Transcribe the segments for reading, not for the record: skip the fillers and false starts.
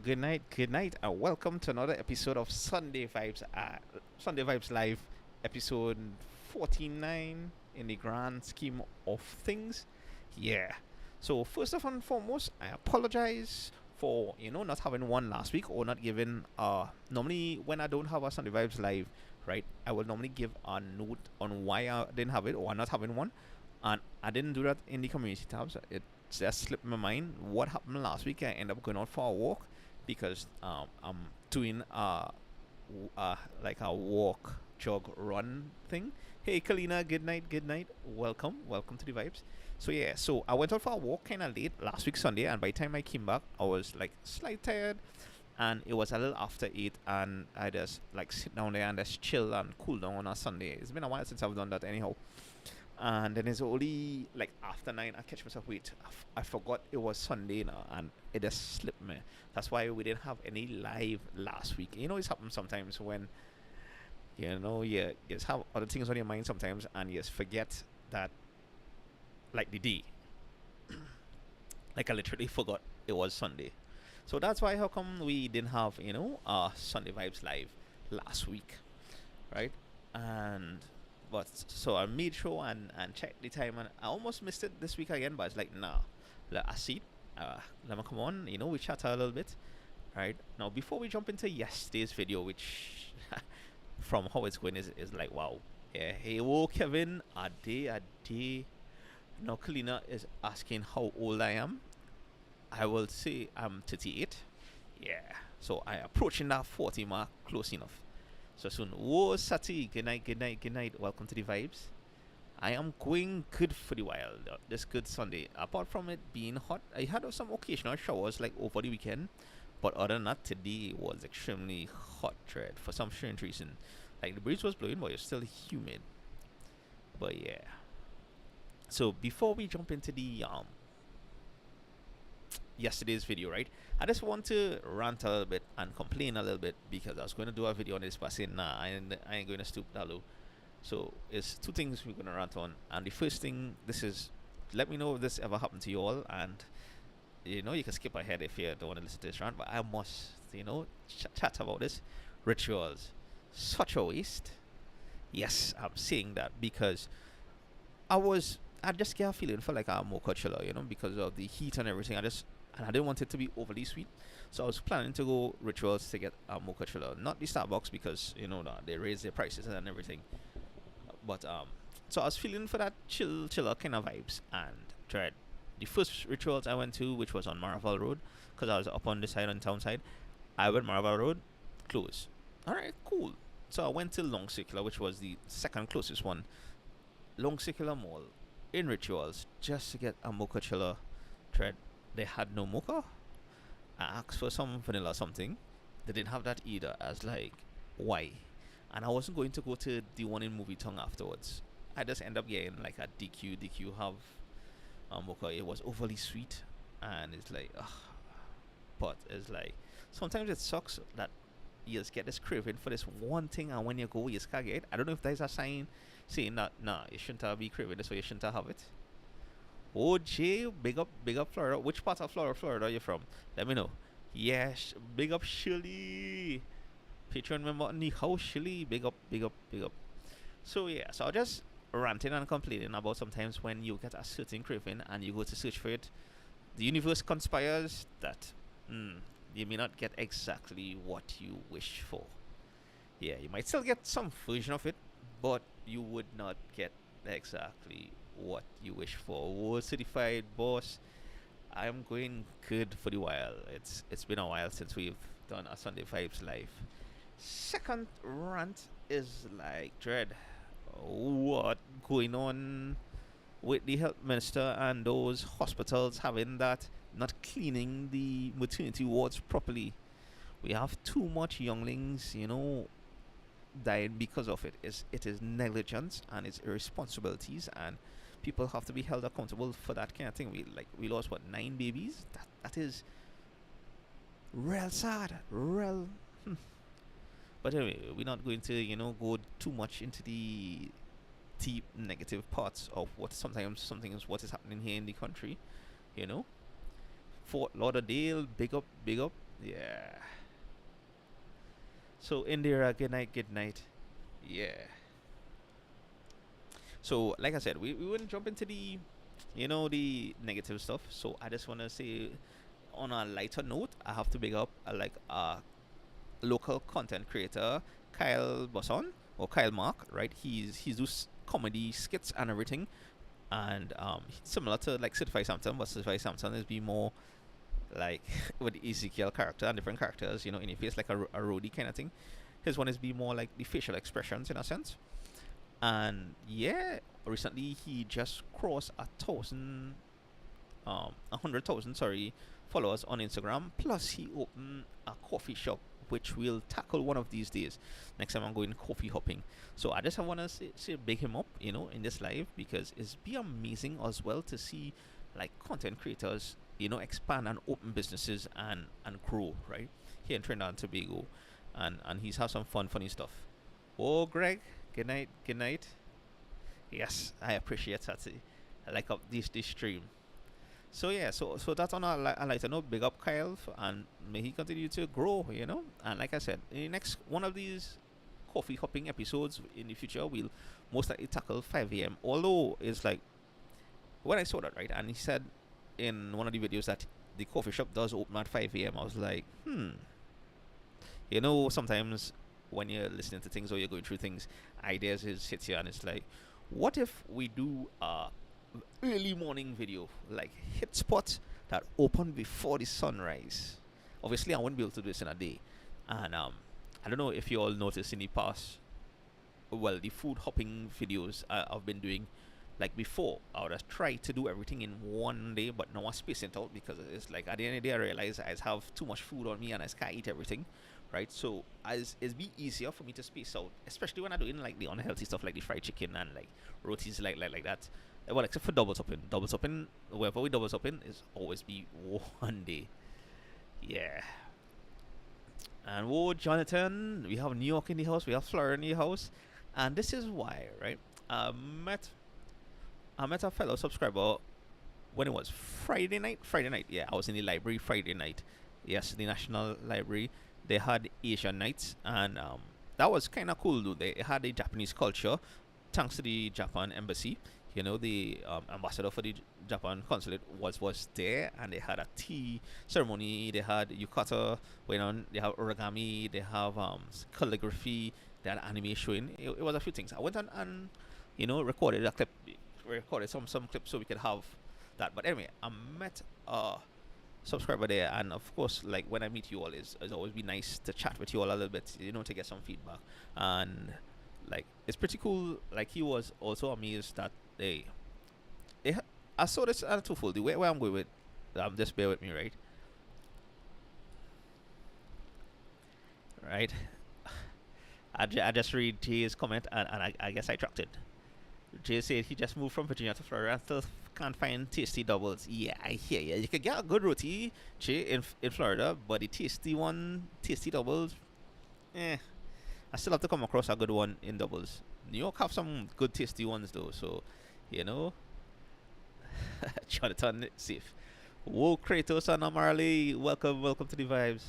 good night, and welcome to another episode of Sunday Vibes. Sunday Vibes Live, episode 49 in the grand scheme of things. Yeah. So first of and foremost, I apologize for not having one last week or not giving. Normally when I don't have a Sunday Vibes Live, right, I will normally give a note on why I didn't have it or not having one, and I didn't do that in the community tabs. It just slipped my mind. What happened last week? I ended up going out for a walk because I'm doing like a walk, jog, run thing. Hey, Kalina, good night. Welcome to the vibes. So yeah, so I went out for a walk kind of late last week Sunday, and by the time I came back, I was like slightly tired, and it was a little after 8, and I just like sit down there and just chill and cool down on a Sunday. It's been a while since I've done that anyhow. And then it's only like after 9 I catch myself, wait, I forgot it was Sunday now, and it just slipped me. That's why we didn't have any live last week. It's happened sometimes when you just have other things on your mind sometimes, and you just forget that, like the day, like I literally forgot it was Sunday. So that's why how come we didn't have Sunday Vibes Live last week, right? And but so I made sure and checked the time, and I almost missed it this week again. But it's like, nah, I see. Let me come on. We chat a little bit, right? Now before we jump into yesterday's video, which from how it's going is like, wow. Yeah. Hey, whoa, Kevin. A day. Now Kalina is asking how old I am. I will say I'm 38. Yeah. So I approaching that 40 mark close enough. So soon. Whoa, Sati. Good night. Welcome to the vibes. I am going good for the while. This good Sunday. Apart from it being hot, I had some occasional showers like over the weekend. But other than that, today was extremely hot, dread, for some strange reason. Like the breeze was blowing, but it's still humid. But yeah. So before we jump into the yesterday's video, right? I just want to rant a little bit and complain a little bit because I was going to do a video on this, but I said, nah, I ain't going to stoop that low. So it's two things we're going to rant on. And the first thing, this is, let me know if this ever happened to you all. And, you can skip ahead if you don't want to listen to this rant, but I must, chat about this. Rituals. Such a waste. Yes, I'm saying that because I just get a feeling for like a mocha chiller, because of the heat and everything. And I didn't want it to be overly sweet, so I was planning to go Rituals to get a mocha chiller, not the Starbucks, because they raise their prices and everything. But so I was feeling for that chiller kind of vibes, and tried the first Rituals I went to, which was on Marvel Road, because I was up on the side on town side. I went Marvel Road, closed. All right, cool. So I went to Long Circular, which was the second closest one. Long Circular Mall in Rituals just to get a mocha chiller. Tried. They had no mocha. I asked for some vanilla something. They didn't have that either. I was like, why? And I wasn't going to go to the one in Movie Tongue afterwards. I just end up getting like a DQ. DQ have a mocha. It was overly sweet, and it's like, ugh. But it's like sometimes it sucks that you just get this craving for this one thing, and when you go, you just can't get it. I don't know if there's a sign saying that, nah, you shouldn't have be craving this, or you shouldn't have it. Oh, Jay, big up Florida. Which part of Florida are you from? Let me know. Yes, big up Shirley. Patreon member in the house, Shirley. Big up. So yeah, so I just ranting and complaining about sometimes when you get a certain craving and you go to search for it, the universe conspires that you may not get exactly what you wish for. Yeah, you might still get some version of it, but you would not get exactly what you wish for. World certified boss. I'm going good for the while. It's been a while since we've done a Sunday Vibes Live. Second rant is like, dread, what going on with the health minister and those hospitals having that not cleaning the maternity wards properly. We have too much younglings, dying because of it. It is negligence and it's irresponsibilities, and people have to be held accountable for that kind of thing. We lost what, 9 babies. That is real sad, real. But anyway, we're not going to go too much into the deep negative parts of what something is what is happening here in the country. Fort Lauderdale, big up. Yeah. So Indira, good night, good night. Yeah. So like I said, we wouldn't jump into the negative stuff. So I just wanna say on a lighter note, I have to big up like local content creator Kyle Bosson or Kyle Mark, right? He's does comedy skits and everything, and similar to like Certified Samson, but Certified Samson is be more like with the Ezekiel character and different characters, in your face like a roadie kind of thing. His one is be more like the facial expressions in a sense. And yeah, recently he just crossed 100,000, sorry, followers on Instagram. Plus, he opened a coffee shop, which we'll tackle one of these days. Next time I'm going coffee hopping. So I just want to say big him up, in this live because it's be amazing as well to see like content creators, expand and open businesses and grow right here in Trinidad and Tobago, and he's have some funny stuff. Oh, Greg, good night, good night. Yes, I appreciate that. I like up this stream. So yeah, so that's on a lighter note. Big up Kyle, and may he continue to grow. And like I said, in the next one of these coffee hopping episodes in the future, we'll most likely tackle 5 a.m. Although it's like when I saw that right, and he said in one of the videos that the coffee shop does open at 5 a.m. I was like, sometimes when you're listening to things or you're going through things, ideas is hits you, and it's like, what if we do early morning video, like hit spots that open before the sunrise. Obviously, I won't be able to do this in a day, and I don't know if you all noticed in the past. Well, the food hopping videos I've been doing, like before, I would have tried to do everything in one day, but now I space it out because it's like at the end of the day, I realize I have too much food on me and I can't eat everything, right? So as it's be easier for me to space out, especially when I'm doing like the unhealthy stuff like the fried chicken and like rotis like that. Well, except for double topping. Double topping, wherever we double topping is always be one day. Yeah. And whoa, Jonathan, we have New York in the house, we have Florida in the house, and this is why, right? I met I met a fellow subscriber when it was Friday night. Friday night, yeah, I was in the library Friday night. Yes, the National Library. They had Asian nights, and that was kind of cool. Though they had a Japanese culture, thanks to the Japan embassy. The ambassador for the Japan consulate was there, and they had a tea ceremony. They had yukata going on. They have origami. They have calligraphy. They had anime showing. It was a few things. I went on and recorded a clip, recorded some clips so we could have that. But anyway, I met a subscriber there, and of course, like when I meet you all, is always be nice to chat with you all a little bit, to get some feedback, and like it's pretty cool. Like he was also amazed that I saw this at twofold. The way where I'm going with, just bear with me, right? Right. I just read Jay's comment, and I guess I tracked it. Jay said he just moved from Virginia to Florida and still can't find tasty doubles. Yeah, I hear you. You could get a good roti, Jay, in Florida, but the tasty doubles, I still have to come across a good one in doubles. New York have some good tasty ones though, so you know. Jonathan safe. Whoa, Kratos and Amarley, welcome to the vibes.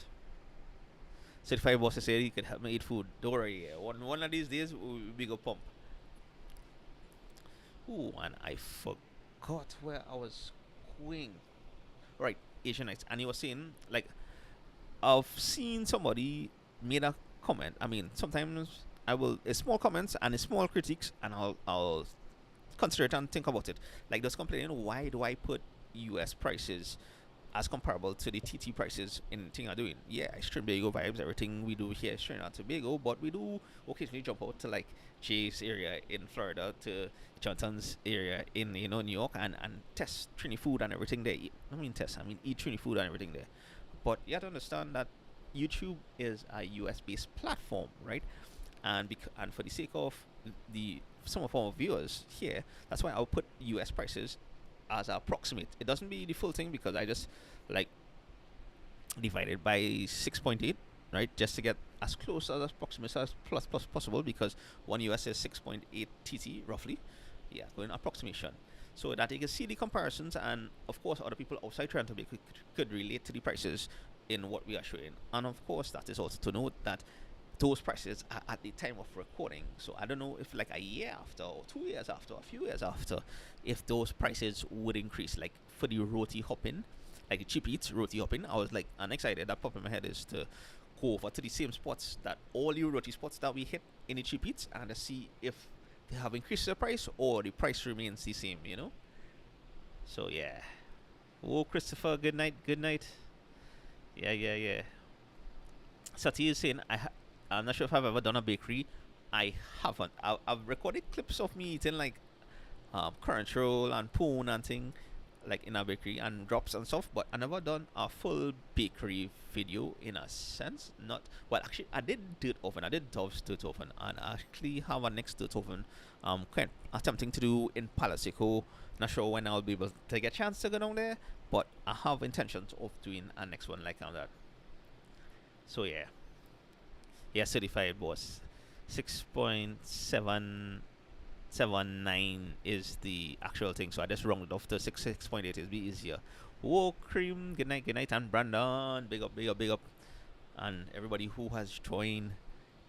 Certified boss said he could help me eat food. Don't worry, one of these days we go pump. Ooh, and I forgot where I was going. Right, Asian nights, and he was saying like I've seen somebody made a comment. I mean, sometimes I will it's small comments and it's small critiques, and I'll consider it and think about it. Like just complaining, why do I put U.S. prices as comparable to the TT prices in the thing I'm doing? Yeah, it's Trinbago vibes. Everything we do here is Trinidad and Tobago, but we do occasionally jump out to like Jay's area in Florida, to Jonathan's area in New York, and test Trini food and everything there. I mean test, I mean eat Trini food and everything there. But you have to understand that YouTube is a US based platform, right? And for the sake of the some of our viewers here, that's why I'll put US prices as approximate. It doesn't be the full thing because I just like divided by 6.8, right? Just to get as close as approximate as plus possible, because one US is 6.8 TT roughly, Yeah, going approximation, so that you can see the comparisons, and of course other people outside Toronto could relate to the prices in what we are showing. And of course that is also to note that those prices are at the time of recording. So I don't know if like a year after or 2 years after, a few years after, if those prices would increase. Like for the roti hopping, like the cheap eats roti hopping, I was like unexcited. That popped in my head is to go over to the same spots that all the roti spots that we hit in the cheap eats, and to see if they have increased the price or the price remains the same, you know? So yeah. Oh, Christopher, good night, good night. Yeah, yeah, yeah. Sati is saying, I'm not sure if I've ever done a bakery. I haven't. I've recorded clips of me eating like current roll and poon and thing, like in a bakery and drops and stuff. But I never done a full bakery video in a sense. Not well. Actually, I did dirt oven. I did Dove's dirt oven, and I actually have a next dirt oven. Kind of attempting to do in Palasico. Not sure when I'll be able to get a chance to go down there, but I have intentions of doing a next one like that. So yeah. Yeah, certified boss. 6.779 is the actual thing, so I just rounded off to 6.8. It'll be easier. Whoa, Cream, good night, and Brandon, big up, big up, big up, and everybody who has joined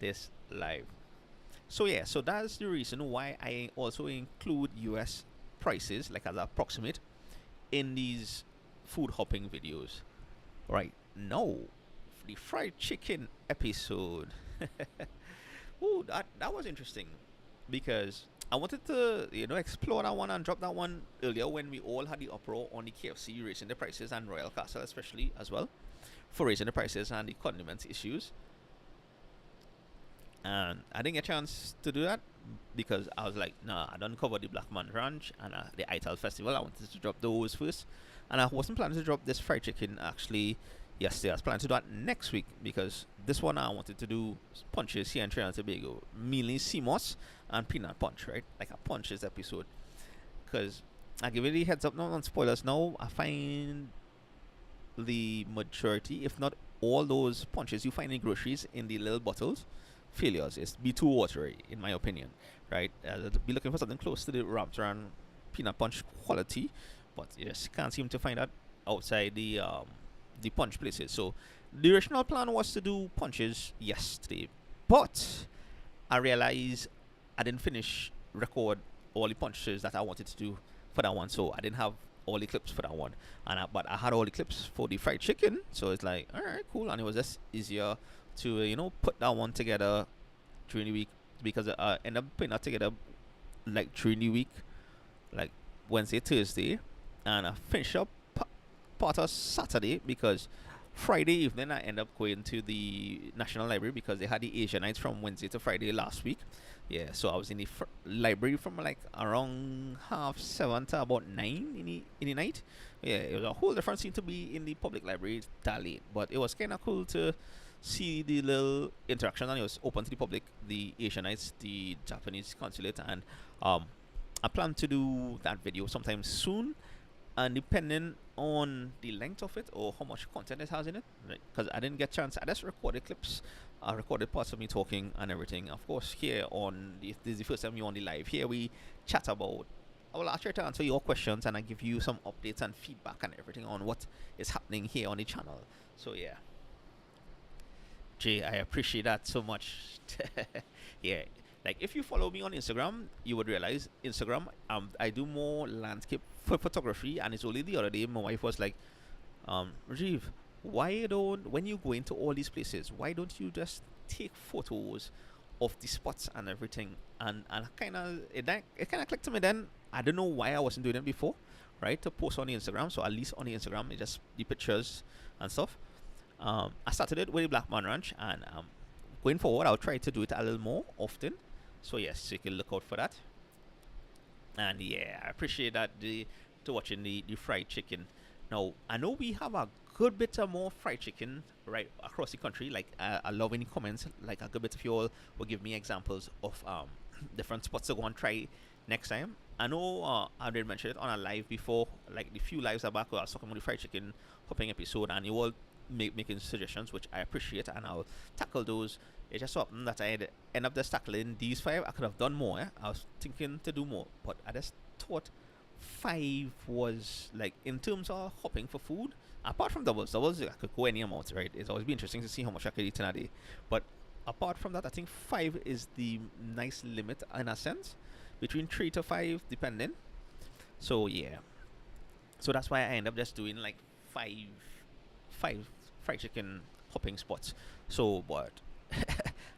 this live. So yeah, so that's the reason why I also include US prices, like as approximate, in these food hopping videos. Right now, the fried chicken episode. Ooh, that was interesting because I wanted to explore that one and drop that one earlier when we all had the uproar on the KFC raising the prices, and Royal Castle especially as well for raising the prices and the condiment issues. And I didn't get a chance to do that because I was like, nah, I don't cover the Black Man Ranch and the ITAL Festival. I wanted to drop those first, and I wasn't planning to drop this fried chicken actually yesterday. I was planning to do that next week because this one I wanted to do punches here in Trinidad and Tobago, mainly CMOS and peanut punch, right? Like a punches episode. Because I give you the heads up, no spoilers now. I find the majority, if not all those punches you find in groceries in the little bottles, failures. It's be too watery, in my opinion, right? Be looking for something close to the Rants peanut punch quality, but you just can't seem to find that outside the punch places. So the original plan was to do punches yesterday, but I realized I didn't finish record all the punches that I wanted to do for that one, so I didn't have all the clips for that one, but I had all the clips for the fried chicken, so it's like, all right, cool, and it was just easier to put that one together during the week because I end up putting that together like during the week, like Wednesday, Thursday, and I finish up part of Saturday because Friday evening I end up going to the National Library because they had the Asia nights from Wednesday to Friday last week. Yeah, so I was in the library from like around 7:30 to about 9 in the night. Yeah, it was a whole different scene to be in the public library that late, but it was kind of cool to see the little interaction, and it was open to the public, the Asian nights, the Japanese consulate, and I plan to do that video sometime soon, and depending on the length of it or how much content it has in it, because I didn't get a chance. I just recorded clips, I recorded parts of me talking and everything. Of course, here on this is the first time you're on the live. Here we chat about. I will try to answer your questions and I give you some updates and feedback and everything on what is happening here on the channel. So yeah, Jay, I appreciate that so much. Yeah, like if you follow me on Instagram, you would realize Instagram. I do more landscape photography, and it's only the other day my wife was like, Rajiv, why don't when you go into all these places, why don't you just take photos of the spots and everything? And kind of it kind of clicked to me then. I don't know why I wasn't doing it before, right? To post on the Instagram, so at least on the Instagram, it just the pictures and stuff. I started it with the Black Man Ranch, and going forward, I'll try to do it a little more often. So yes, so you can look out for that. And yeah, I appreciate that to watching the fried chicken. Now I know we have a good bit of more fried chicken right across the country. Like I love any comments. Like a good bit of you all will give me examples of different spots to go and try next time. I know I did mention it on a live before, like the few lives back where I was talking about the fried chicken hopping episode, and you all making suggestions, which I appreciate, and I'll tackle those It just so happened that I end up just tackling these five. I could have done more. I was thinking to do more, but I just thought five was like in terms of hopping for food. Apart from doubles I could go any amount, right? It's always be interesting to see how much I could eat in a day. But apart from that, I think five is the nice limit in a sense, between 3 to 5 depending. So yeah, so that's why I end up just doing like five, five fried chicken hopping spots. So, but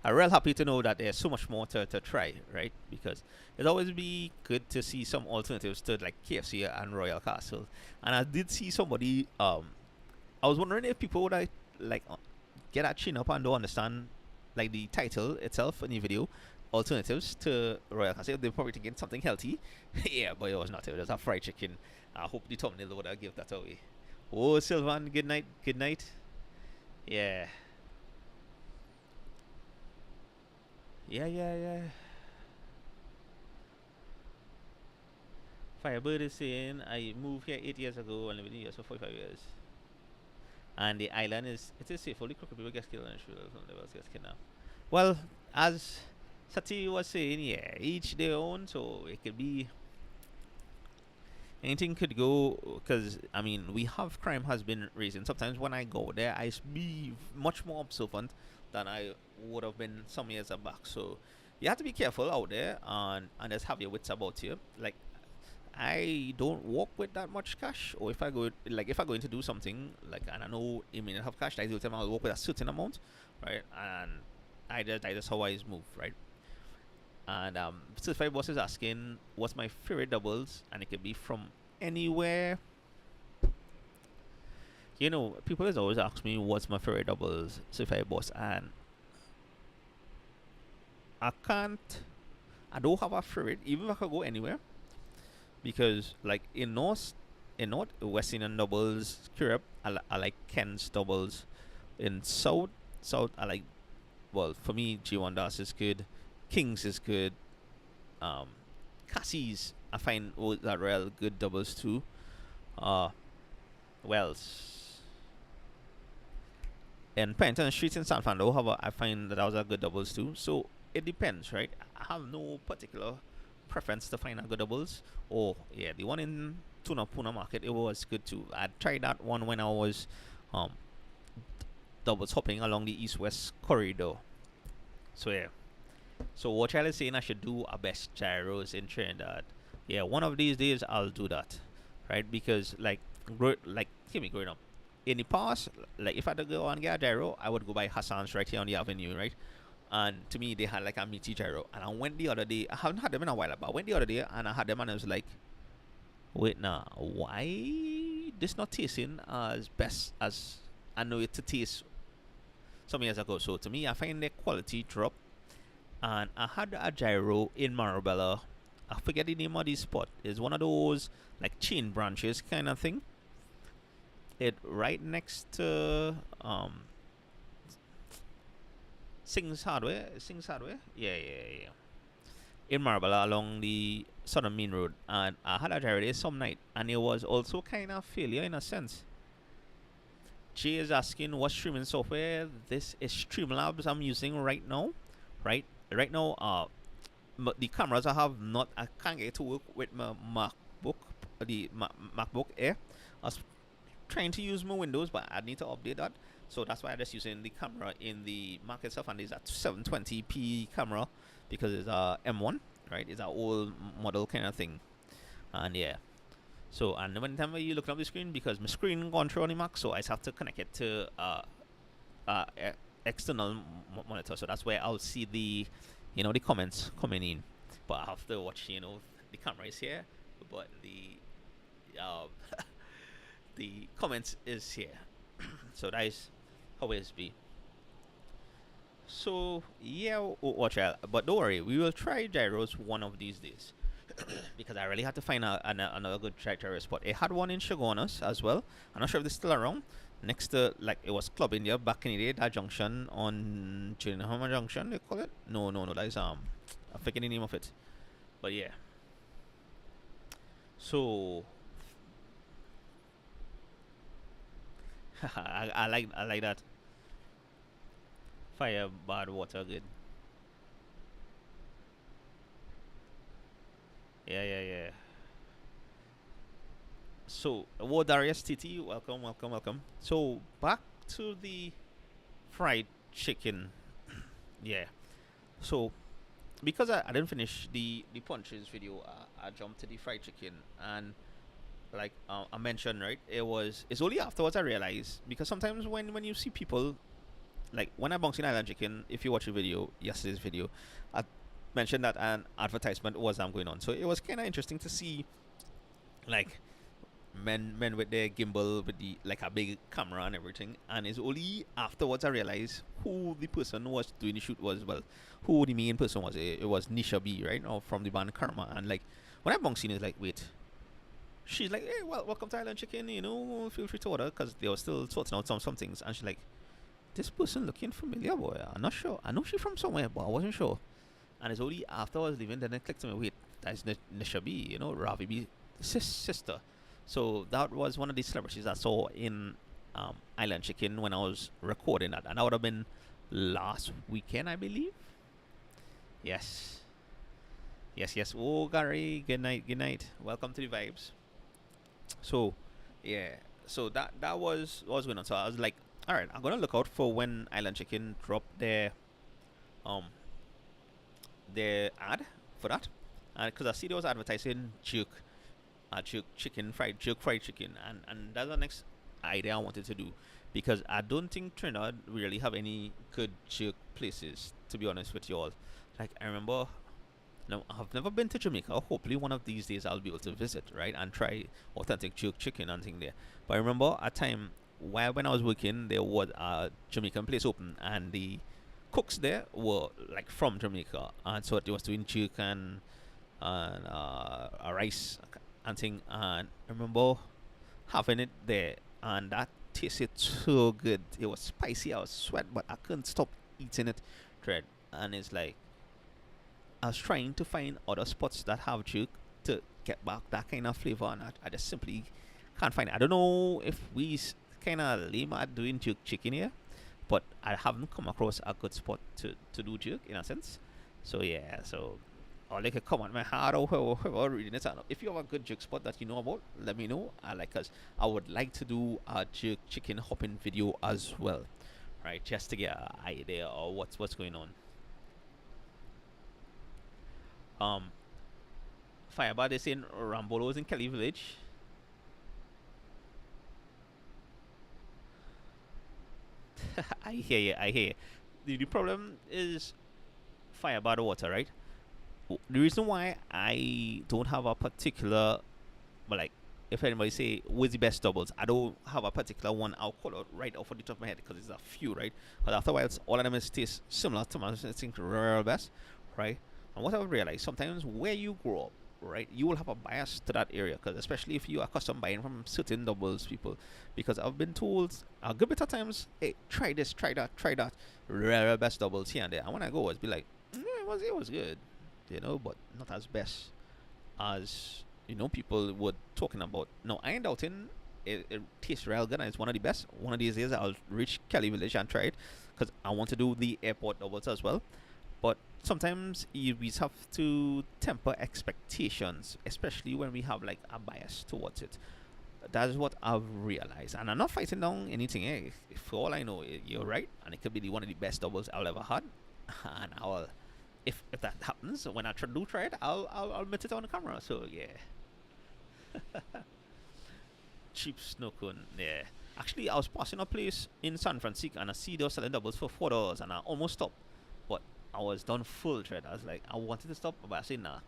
I'm real happy to know that there's so much more to try, right? Because it'd always be good to see some alternatives to like KFC and Royal Castle. And I did see somebody. I was wondering if people would like get a chin up and don't understand like the title itself in the video. Alternatives to Royal Castle. They're probably thinking something healthy. Yeah, but it was not. It was a fried chicken. I hope the thumbnail would have give that away. Oh, Sylvan, good night. Good night. Yeah. Yeah. Firebird is saying I moved here 8 years ago and lived in the US for 45 years. And the island it is safe. Only crooked people get killed and levels get kidnapped. Well, as Sati was saying, yeah, each their own. So it could be anything could go because I mean we have crime has been raising. Sometimes when I go there, be much more observant than I would have been some years back. So you have to be careful out there and just have your wits about you. Like I don't walk with that much cash, or if I go in to do something like and I know I may not have cash, I do tell I'll walk with a certain amount, right? And I just how I move, right? And Certified Boss is asking what's my favorite doubles, and it could be from anywhere. You know, people always ask me what's my favorite doubles, Certified Boss, and I can't. I don't have a favorite, even if I could go anywhere, because like in North West Indian doubles, Europe, I like Ken's doubles. In South, I like well for me G1 Das is good, Kings is good. Um, Cassie's I find that real good doubles too. Uh, Wells and Pennington Street in San Fernando, however, I find that was a good doubles too. So it depends, right? I have no particular preference to find a good doubles. Oh yeah, the one in Tuna Puna Market it was good too. I tried that one when I was um doubles hopping along the east-west corridor. So yeah. So what Charlie is saying I should do a best gyros in Trinidad. Yeah, one of these days I'll do that, right? Because like give me growing up in the past, like if I had to go and get a gyro, I would go by Hassan's right here on the avenue, right? And to me, they had like a meaty gyro. And I went the other day. I haven't had them in a while, but I went the other day and I had them, and I was like, wait, nah, why this not tasting as best as I know it to taste some years ago? So to me, I find the quality drop. And I had a gyro in Marabella. I forget the name of the spot. It's one of those like chain branches kind of thing. It right next to Sing's Hardware. Sing's Hardware. Yeah. In Marbella along the Southern Main Road, and I had a gyro there some night, and it was also kind of failure in a sense. Jay is asking what streaming software. This is Streamlabs I'm using right now. Right now, the cameras I have not. I can't get to work with my MacBook, the MacBook Air. I was trying to use my Windows, but I need to update that. So that's why I'm just using the camera in the Mac itself, and it's a 720p camera because it's a M1, right? It's an old model kind of thing, and yeah. So and when time you looking up the screen, because my screen gone through on the Mac, so I just have to connect it to uh, external monitor. So that's where I'll see the the comments coming in. But I have to watch the camera is here, but uh, the comments is here. So that is how it be. So yeah, watch out. But don't worry, we will try gyros one of these days. Because I really had to find another good gyro spot. It had one in Chagonas as well. I'm not sure if it's still around. Next to like it was Club India back in the day. That junction on Chillin Junction they call it. No. That is I forget the name of it. But yeah. So I like that. Fire, bad water, good. Yeah, yeah, yeah. So, Darius TT, welcome, welcome, welcome. So, back to the fried chicken. Yeah. So, because I didn't finish the punches video, I jumped to the fried chicken, and like I mentioned, right? It's only afterwards I realized, because sometimes when you see people, like when I bounced in Island Chicken, if you watch the video, yesterday's video, I mentioned that an advertisement was going on. So it was kind of interesting to see, like, men with their gimbal with the like a big camera and everything. And it's only afterwards I realized who the person was doing the shoot was. Well, who the main person was. It was Nisha B, right? Or from the band Karma. And like when I bounced in, it's like, wait. She's like, hey, well, welcome to Island Chicken. Feel free to order, because they were still sorting out some things. And she's like, this person looking familiar, boy. I'm not sure. I know she's from somewhere, but I wasn't sure. And it's only after I was leaving, then it clicked to me, wait, that's Nisha B, Ravi B, sister. So that was one of the celebrities I saw in Island Chicken when I was recording that. And that would have been last weekend, I believe. Yes. Yes, yes. Oh, Gary, good night, good night. Welcome to the vibes. So, yeah. So that was what was going on. So I was like, all right, I'm gonna look out for when Island Chicken drop um their ad for that, and because I see they was advertising jerk fried chicken, and that's the next idea I wanted to do, because I don't think Trinidad really have any good jerk places, to be honest with you all. Like I remember, no, I've never been to Jamaica. Hopefully, one of these days I'll be able to visit, right, and try authentic jerk chicken and thing there. But I remember a time while when I was working, there was a Jamaican place open, and the cooks there were like from Jamaica, and so they was doing jerk and a rice and thing. And I remember having it there, and that tasted so good. It was spicy. I was sweat, but I couldn't stop eating it. Dread, and it's like I was trying to find other spots that have jerk to get back that kind of flavor, and I just simply can't find it. I don't know if we kind of lame at doing jerk chicken here, but I haven't come across a good spot to do jerk in a sense. So yeah, so or like a comment my heart or whoever reading it. If you have a good jerk spot that you know about, let me know. I would like to do a jerk chicken hopping video as well, right? Just to get an idea of what's going on. Um, Fireball is in Rambolos in Kelly Village. I hear you. I hear you. The problem is fire by the water, right? The reason why I don't have a particular, but like, if anybody say what's the best doubles, I don't have a particular one. I'll call out right off the top of my head because it's a few, right? But afterwards, all of them is taste similar to my think real best, right? And what I've realized sometimes where you grow up, right, you will have a bias to that area, because especially if you are accustomed buying from certain doubles people, because I've been told a good bit of times, hey, try this, try that, rare best doubles here and there. And when I go, it's be like, it was good, but not as best as people were talking about. No, I ain't doubting it tastes real good and it's one of the best. One of these days I'll reach Kelly Village and try it, because I want to do the airport doubles as well. But sometimes we have to temper expectations, especially when we have like a bias towards it. That is what I've realized, and I'm not fighting down anything. If for all I know, you're right, and it could be one of the best doubles I'll ever had, and I'll, if that happens when I try it, I'll admit it on the camera. So yeah, cheap snow cone. Yeah, actually, I was passing a place in San Francisco, and I see they were selling doubles for $4, and I almost stopped, but I was done full thread. I was like, I wanted to stop, but I said, nah,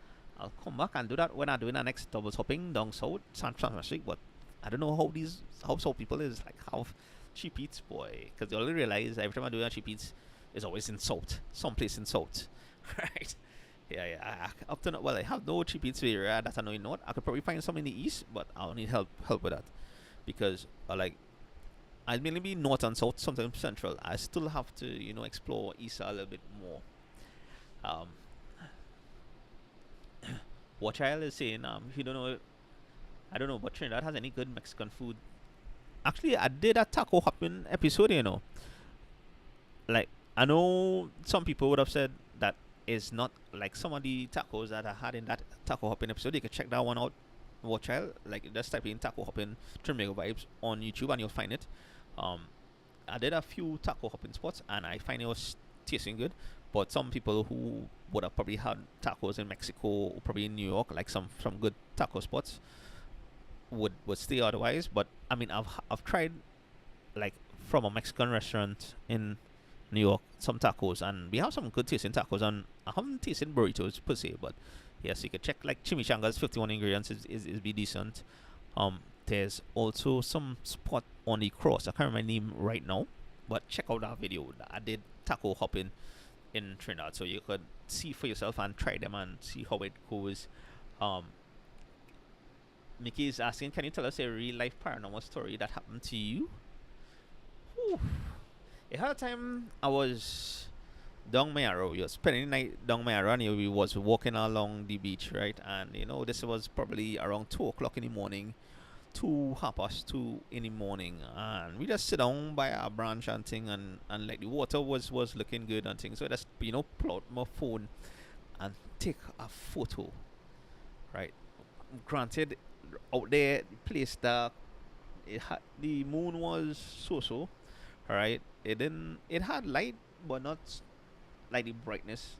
I'll come back and do that when I'm doing the next doubles hopping down south, San Francisco. But I don't know how south people is, like, how cheap eats, boy. Because they only realize every time I do a cheap eats, it's always in south, someplace in south, right? Yeah, yeah. Up to now, well, I have no cheap eats area that I know in north. I could probably find some in the east, but I'll need help with that, because like I'll mainly be north and south, sometimes central. I still have to, explore east a little bit more. Um, what child is saying, if you don't know, I don't know, but Trinidad has any good Mexican food. Actually, I did a taco hopping episode, like I know some people would have said that is not like some of the tacos that I had in that taco hopping episode. You can check that one out. Watch out, like just type in taco hopping Trinbago vibes on YouTube and you'll find it. Um, I did a few taco hopping spots and I find it was tasting good. But some people who would have probably had tacos in Mexico or probably in New York, like some good taco spots, would stay otherwise. But I mean, I've tried like from a Mexican restaurant in New York some tacos, and we have some good tasting tacos. And I haven't tasted burritos per se, but yes, you can check like chimichangas. 51 ingredients is be decent. There's also some spot on the cross. I can't remember my name right now, but check out that video. I did taco hopping in Trinidad, so you could see for yourself and try them and see how it goes. Um, Mickey is asking, can you tell us a real life paranormal story that happened to you? Whew. It had a time I was down Mayaro. We were spending the night down Mayaro, and we was walking along the beach, right? And this was probably around 2 o'clock in the morning, 2:30 in the morning, and we just sit down by our branch and thing, and like the water was looking good and things. So I just pull out my phone and take a photo, right? Granted, out there, the place that the moon was so, right? It had light, but not like the brightness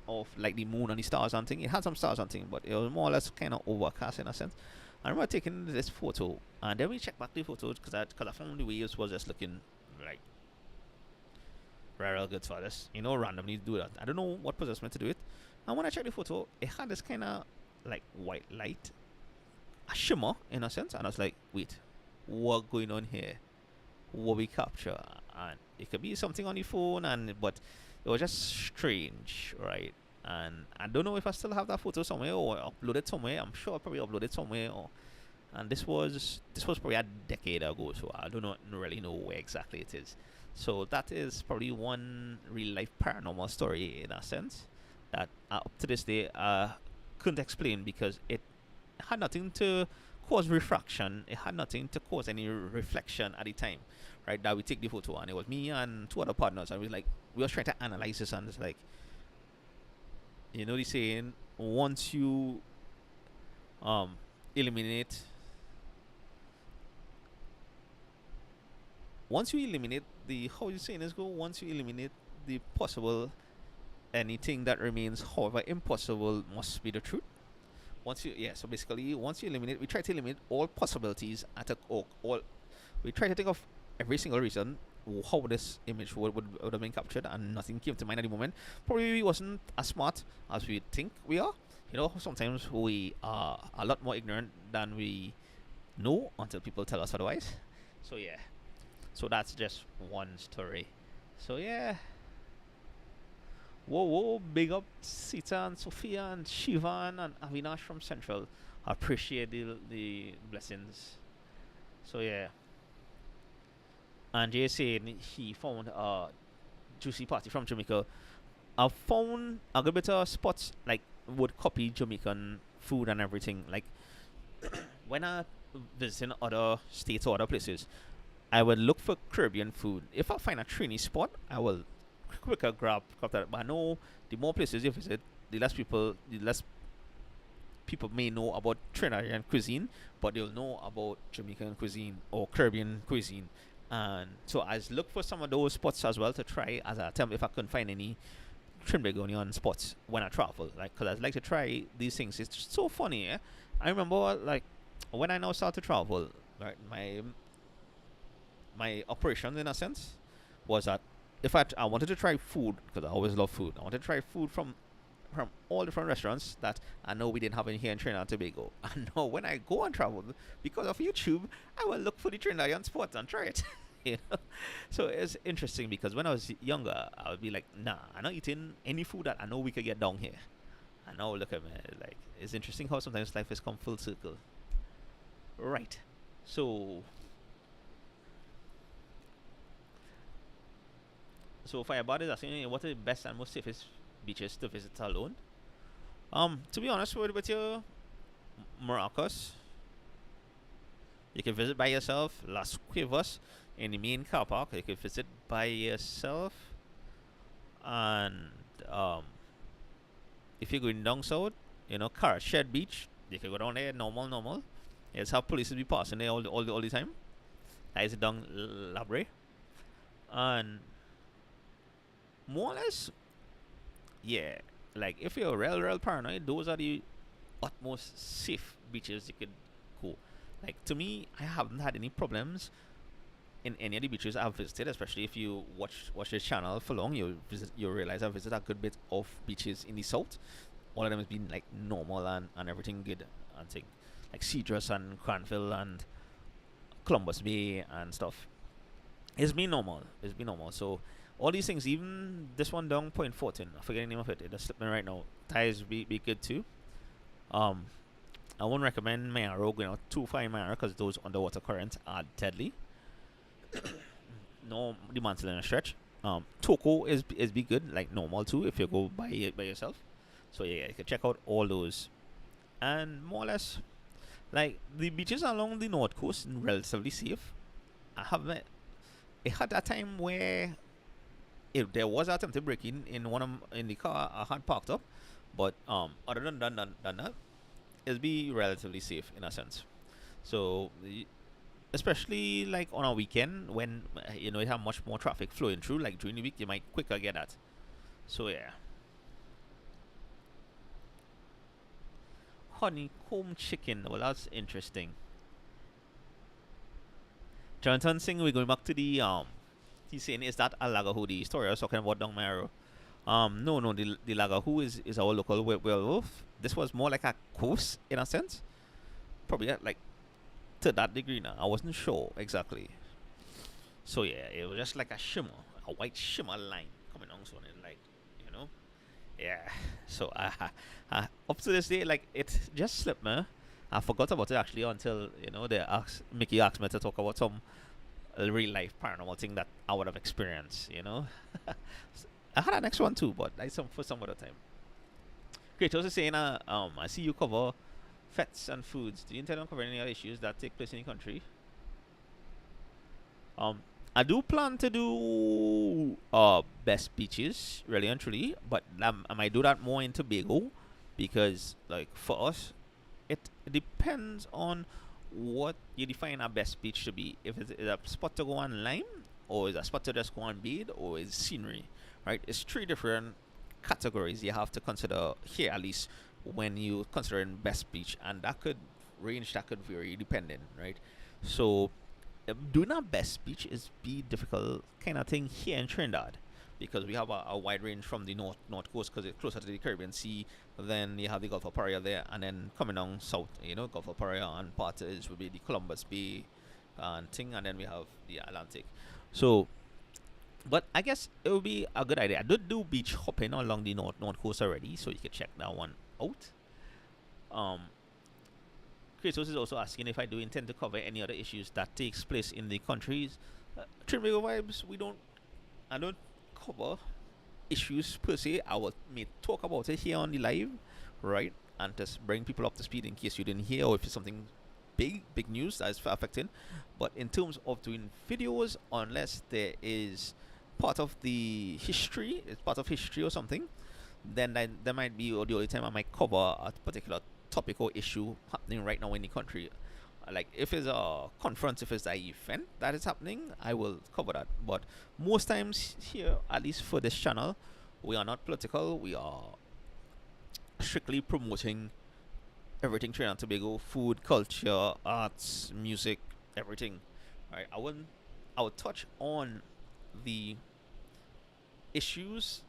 of like the moon and the stars and thing. It had some stars and thing, but it was more or less kind of overcast in a sense. I remember taking this photo, and then we checked back the photos because I found the waves was just looking like real good for this. Randomly do that. I don't know what possessed me to do it. And when I checked the photo, it had this kind of like white light, a shimmer in a sense, and I was like, wait, what going on here? What we capture? And it could be something on the phone, but it was just strange, right? And I don't know if I still have that photo somewhere or uploaded somewhere. I'm sure I probably uploaded somewhere. And this was probably a decade ago, so I don't really know where exactly it is. So that is probably one real life paranormal story in a sense that up to this day I couldn't explain because it had nothing to cause refraction. It had nothing to cause any reflection at the time, right? That we take the photo, and it was me and two other partners, and we were trying to analyze this, and it's like, the saying, once you eliminate the, how you saying this go, once you eliminate the possible, anything that remains however impossible must be the truth. So basically once you eliminate, we try to eliminate all possibilities all we try to think of every single reason how this image would have been captured, and nothing came to mind at the moment. Probably we wasn't as smart as we think we are. Sometimes we are a lot more ignorant than we know until people tell us otherwise. So yeah, so that's just one story. So yeah, whoa, big up Sita and Sophia and Shivan and Avinash from Central. I appreciate the blessings. So yeah, and Jay saying he found a juicy party from Jamaica. I found a good bit of spots like would copy Jamaican food and everything. Like when I visiting other states or other places, I would look for Caribbean food. If I find a Trini spot, I will quicker grab that. But I know the more places you visit, the less people may know about Trinidadian cuisine, but they'll know about Jamaican cuisine or Caribbean cuisine. And so I look for some of those spots as well to try as I attempt if I couldn't find any Trinbagonian spots when I travel. Because I'd like to try these things. It's just so funny, eh? I remember when I now start to travel, right, my operation in a sense was that if I wanted to try food, because I always love food, I wanted to try food from all different restaurants that I know we didn't have in here in Trinidad and Tobago. And now when I go and travel, because of YouTube, I will look for the Trinidadian spots and try it. So it's interesting because when I was younger, I would be like, nah, I'm not eating any food that I know we could get down here. And now look at me, it's interesting how sometimes life has come full circle. Right. So Firebird is asking, what are the best and most safest beaches to visit alone? To be honest with you, Maracas, you can visit by yourself. Las Cuevas in the main car park, you can visit by yourself. And um, if you're going down south, Carrot Shed Beach, you can go down there, normal. It's how police will be passing there all the time. That is down Labre. And more or less, yeah, like if you're real paranoid, those are the utmost safe beaches you could go. Like to me, I haven't had any problems in any of the beaches I've visited, especially if you watch this channel for long, you'll realize I've visited a good bit of beaches in the south. All of them has been like normal and everything good and thing. Like Cedrus and Cranville and Columbus Bay and stuff. It's been normal. It's been normal. So all these things, even this one down Point 14, I forget the name of it. It just slipped me right now. Ties be good too. Um, I won't recommend Mayaro going out too far in Mayaro because those underwater currents are deadly. No, the mantle in a stretch. Toko is be good, like normal too, if you go by yourself. So yeah, you can check out all those, and more or less, like the beaches along the north coast, relatively safe. I have it had a time where if there was attempted breaking in in the car I had parked up, but other than that, it'll be relatively safe in a sense. So especially like on a weekend when you have much more traffic flowing through, like during the week you might quicker get that. So yeah. Honeycomb chicken, well that's interesting. Jonathan Singh, we're going back to the he's saying is that a Lagahu, the story I was talking about down Maro. No, the Lagahu is our local werewolf. This was more like a coast in a sense, probably like to that degree. Now I wasn't sure exactly. So yeah, it was just like a shimmer, a white shimmer line coming on, so it like you know, yeah. So up to this day, like it just slipped me. I forgot about it actually until Mickey asked me to talk about some real life paranormal thing that I would have experienced. I had a next one too, but that's for some other time. Great. Also saying, I see you cover fats and foods. Do you intend on covering any other issues that take place in the country? I do plan to do best beaches, really and truly, but I might do that more in Tobago because, like, for us, it depends on what you define a best beach to be. If it's a spot to go on lime, or is a spot to just go on bathe, or is scenery, right? It's three different categories you have to consider here, at least when you considering best beach, and that could vary depending, right? So doing our best beach is be difficult kind of thing here in Trinidad because we have a wide range from the north coast because it's closer to the Caribbean Sea. Then you have the Gulf of Paria there, and then coming down south, Gulf of Paria and part is would be the Columbus Bay and thing, and then we have the Atlantic. So, but I guess it would be a good idea. I did do beach hopping along the north coast already, so you can check that one out. Kratos is also asking if I do intend to cover any other issues that takes place in the countries. Trinbago vibes, I don't cover issues per se. May talk about it here on the live, right? And just bring people up to speed in case you didn't hear or if it's something big news that is affecting. But in terms of doing videos, unless there is part of the history, it's part of history or something, then there might be the only time I might cover a particular topic or issue happening right now in the country. Like if it's a conference, if it's an event that is happening, I will cover that. But most times here, at least for this channel, we are not political. We are strictly promoting everything Trinidad and Tobago: food, culture, arts, music, everything. All right, I would touch on the issues,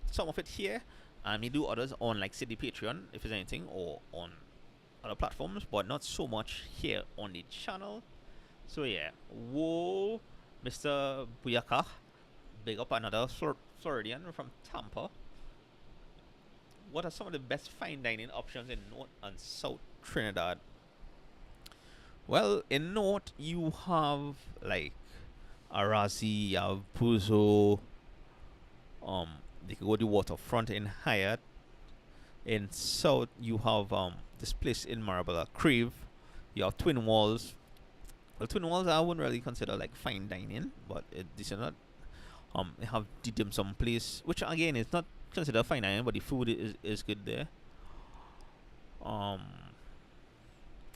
some of it here, and we do others on like City Patreon if there's anything, or on other platforms, but not so much here on the channel. So yeah, whoa, Mr. Buyaka, big up another Floridian from Tampa. What are some of the best fine dining options in North and South Trinidad? Well, in North you have like Arazi, you have Puzo, they could go to the waterfront in Hyatt. In South you have this place in Marabella, Crave. You have Twin Walls. Well, Twin Walls I wouldn't really consider like fine dining, but this is not. They have the dim sum place, which again is not considered fine dining, but the food is good there. Um,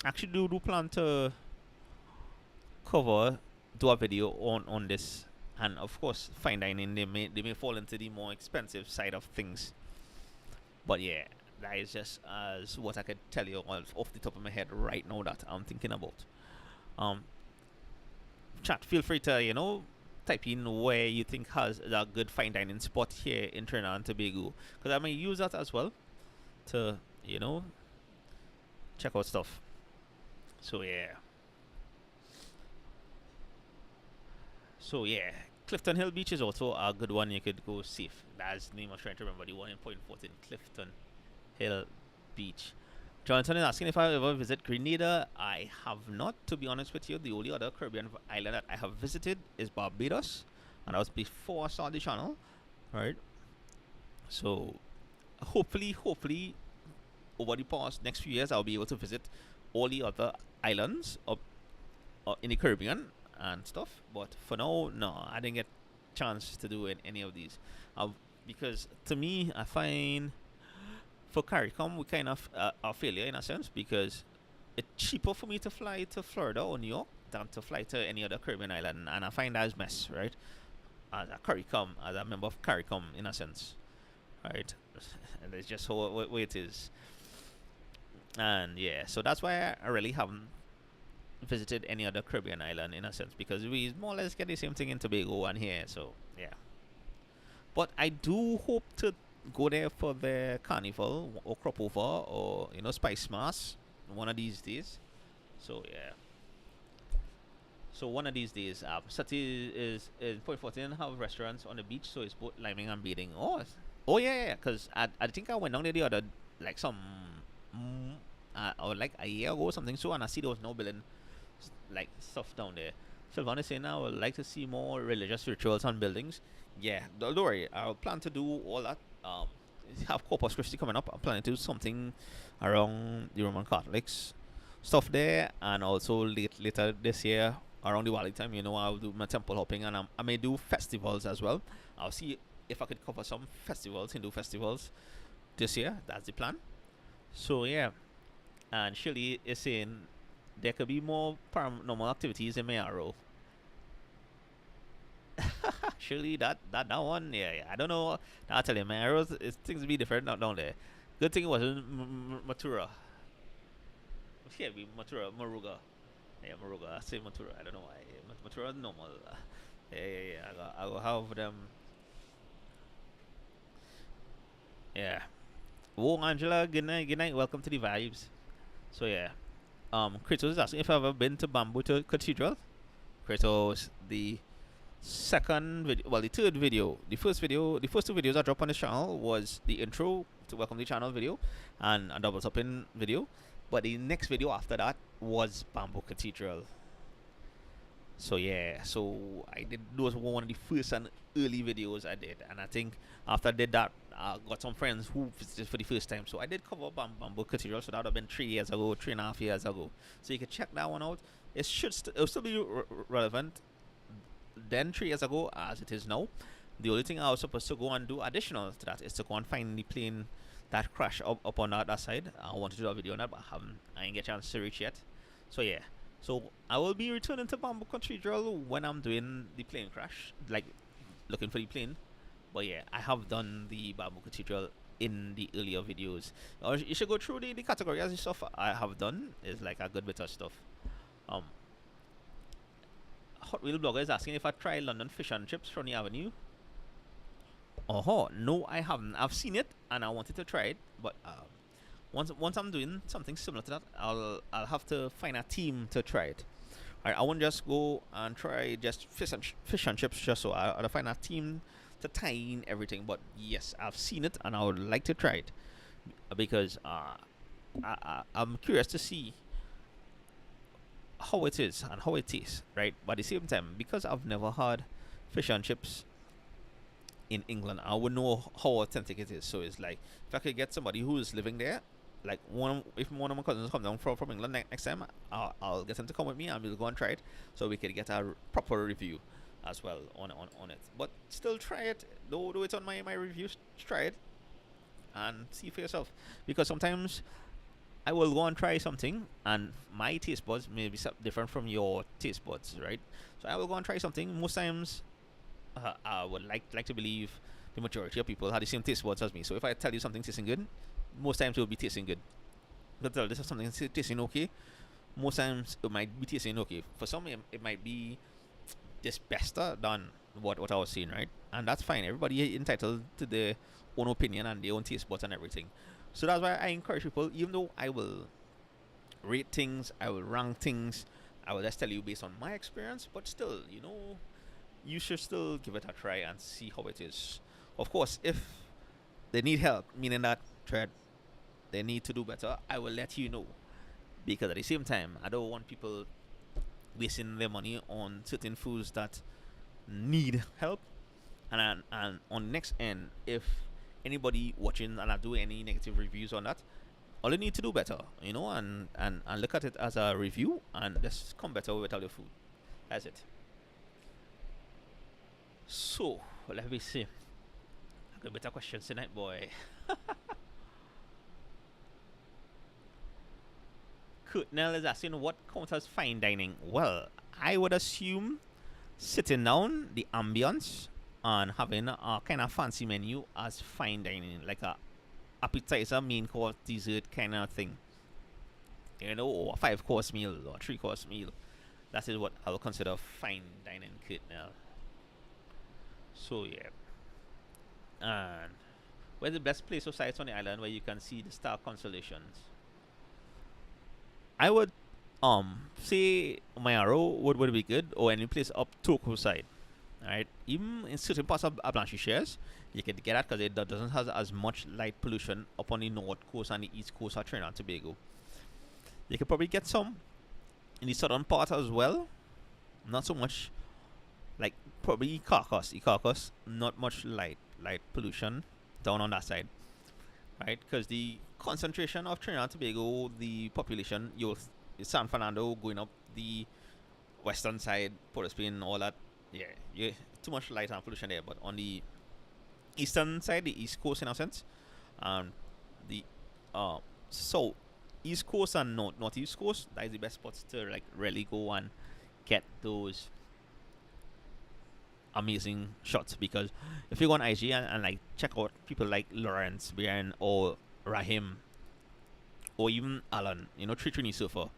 actually do plan to cover do a video on this, and of course fine dining they may fall into the more expensive side of things, but yeah, that is just as what I could tell you off the top of my head right now that I'm thinking about. um Chat, feel free to type in where you think has a good fine dining spot here in Trinidad and Tobago, because I may use that as well to check out stuff. So yeah. So yeah, Clifton Hill Beach is also a good one. You could go safe. That's the name I'm trying to remember. The one in Point 14, Clifton Hill Beach. Jonathan is asking if I ever visit Grenada. I have not, to be honest with you. The only other Caribbean island that I have visited is Barbados, and that was before I started the channel, right? So hopefully, over the past next few years, I'll be able to visit all the other islands of in the Caribbean and stuff. But for now, no, I didn't get chance to do any of these, because to me, I find for CARICOM we kind of a failure in a sense, because it's cheaper for me to fly to Florida or New York than to fly to any other Caribbean island, and I find that is mess, right? As a CARICOM, as a member of CARICOM, in a sense, right? And it's just how it is, and yeah, so that's why I really haven't visited any other Caribbean island in a sense, because we more or less get the same thing in Tobago and here. So yeah, but I do hope to go there for the carnival or crop over or spice mass one of these days. So yeah. So one of these days, Sati is Point 14 have restaurants on the beach, so it's both liming and bathing. Oh yeah, yeah. Because I think I went down there the other like some or like a year ago or something. So and I see there was no building like stuff down there. Sylvan is saying I would like to see more religious rituals on buildings. Yeah, don't worry. I'll plan to do all that. Have Corpus Christi coming up. I'm planning to do something around the Roman Catholics stuff there, and also later this year around the Diwali time, I'll do my temple hopping, and I may do festivals as well. I'll see if I could cover some festivals, Hindu festivals, this year. That's the plan. So yeah, and Shirley is saying there could be more paranormal activities in Mayaro. Surely that one, yeah, I don't know. I'll tell you, Mayaro things be different not down there. Good thing it wasn't Matura. Yeah, be Matura, Maruga. Yeah, Maruga. I say Matura. I don't know why. Matura is normal. Yeah. I go have them. Yeah. Whoa, Angela. Good night. Good night. Welcome to the vibes. So yeah. Kratos is asking if I've ever been to Bamboo Cathedral. Kratos, the second video, well, the third video, the first two videos I dropped on this channel was the intro to welcome the channel video and a double tapping video, but the next video after that was Bamboo Cathedral. So yeah, so I did those were one of the first and early videos I did, and I think after I did that, I got some friends who visited for the first time. So I did cover Bamboo Cathedral, so that would have been 3 years ago, 3.5 years ago. So you can check that one out. It should it'll still be relevant then 3 years ago as it is now. The only thing I was supposed to go and do additional to that is to go and find the plane that crashed up on that side. I wanted to do a video on that, but I didn't get a chance to reach yet. So yeah, so I will be returning to Bamboo Cathedral when I'm doing the plane crash, like looking for the plane. But yeah, I have done the Bamboo Cathedral in the earlier videos. Or you should go through the categories and stuff I have done. Is like a good bit of stuff. Hot Wheel Blogger is asking if I tried London fish and chips from the Avenue. Oh no, I haven't. I've seen it and I wanted to try it, but once I'm doing something similar to that, I'll have to find a team to try it. I won't just go and try just fish and chips just so. I'll find a team to tie in everything. But yes, I've seen it and I would like to try it because I'm curious to see how it is and how it tastes, right? But at the same time, because I've never had fish and chips in England, I would know how authentic it is. So it's like if I could get somebody who is living there, like if one of my cousins come down from England next time, I'll get him to come with me and we'll go and try it, so we could get a proper review as well on it. But still try it. Do it on my reviews. Try it and see for yourself. Because sometimes I will go and try something, and my taste buds may be different from your taste buds, right? So I will go and try something. Most times, I would like to believe the majority of people have the same taste buds as me. So if I tell you something tasting good, most times it will be tasting good. But tell this is something tasting okay, most times it might be tasting okay. For some, it might be just better than what I was saying, right? And that's fine. Everybody entitled to their own opinion and their own taste buds and everything. So that's why I encourage people, even though I will rate things, I will rank things, I will just tell you based on my experience, but still, you should still give it a try and see how it is. Of course, if they need help, meaning that Tread, they need to do better, I will let you know. Because at the same time, I don't want people wasting their money on certain foods that need help. And on the next end, if anybody watching and I do any negative reviews on that, all you need to do better, and look at it as a review and just come better with other food. That's it. So let me see. I got better questions tonight, boy. Kutnell is asking what counts as fine dining. Well, I would assume sitting down, the ambience, and having a kind of fancy menu as fine dining, like a appetizer, main course, dessert kind of thing. Or a 5-course meal or 3-course meal. That is what I would consider fine dining, Kutnell. So yeah. And where's the best place or sites on the island where you can see the star constellations? I would say Mayaro would be good, or any place up Toko side. Alright. Even in certain parts of Blanchisseries, you can get that because it doesn't have as much light pollution up on the north coast and the east coast of Trinidad and Tobago. You can probably get some in the southern part as well. Not so much, like probably Carcass, not much light pollution down on that side, right? Because the concentration of Trinidad and Tobago, the population, San Fernando going up the western side, Port of Spain, all that, yeah, too much light and pollution there. But on the eastern side, the east coast in a sense, the so east coast and northeast coast, that is the best spots to like really go and get those amazing shots. Because if you go on IG and like check out people like Lawrence, Brian, or Rahim, or even Alan, Trini Surfer,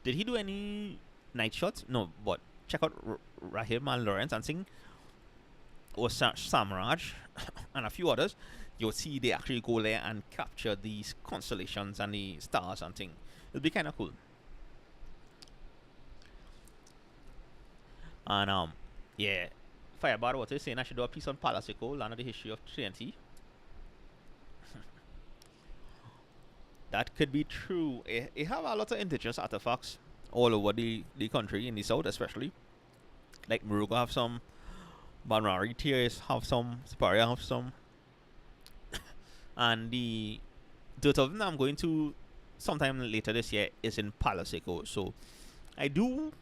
did he do any night shots? No, but check out Rahim and Lawrence and sing, or Samraj and a few others. You'll see they actually go there and capture these constellations and the stars and thing. It'll be kind of cool. And yeah, Fireball Water is saying I should do a piece on Palasico, land of the history of Trinity. That could be true. It have a lot of indigenous artifacts all over the country, in the south especially. Like Muruga have some, Banwari Tiers have some, Siparia have some. And the dirt of them I'm going to sometime later this year is in Palasico. So I do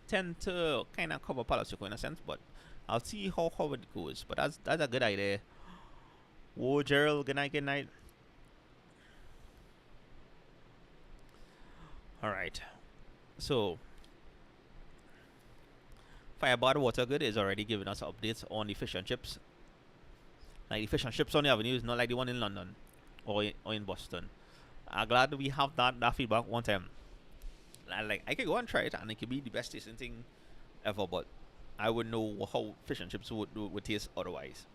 tend to kind of cover Palasico in a sense, but I'll see how it goes. But that's a good idea. Whoa, Gerald, good night. Alright. So Fireball Watergood is already giving us updates on the fish and chips. Like the fish and chips on the avenue is not like the one in London or in Boston. I'm glad we have that feedback one time. I could go and try it and it could be the best tasting thing ever, but I wouldn't know how fish and chips would taste otherwise.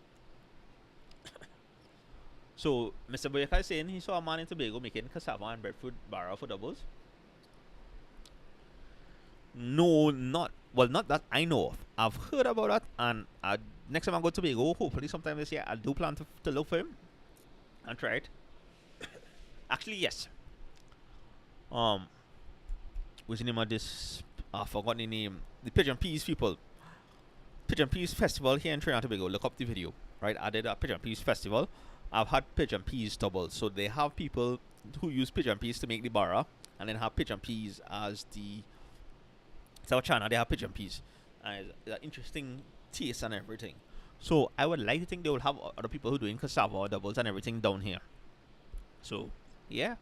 So Mr. Boyaka is saying he saw a man in Tobago making cassava and breadfruit barra for doubles. No, not that I know of. I've heard about that, and next time I go to Tobago, hopefully sometime this year, I do plan to look for him and try it. Actually, yes. What's the name of this? I forgot the name. The Pigeon Peas people. Pigeon Peas Festival here in Trinidad and Tobago. Look up the video. Right, I did a Pigeon Peas Festival. I've had pigeon peas doubles. So they have people who use pigeon peas to make the barra, and then have pigeon peas as the South China. They have pigeon peas, and it's an interesting taste and everything. So I would like to think they will have other people who doing cassava doubles and everything down here. So yeah,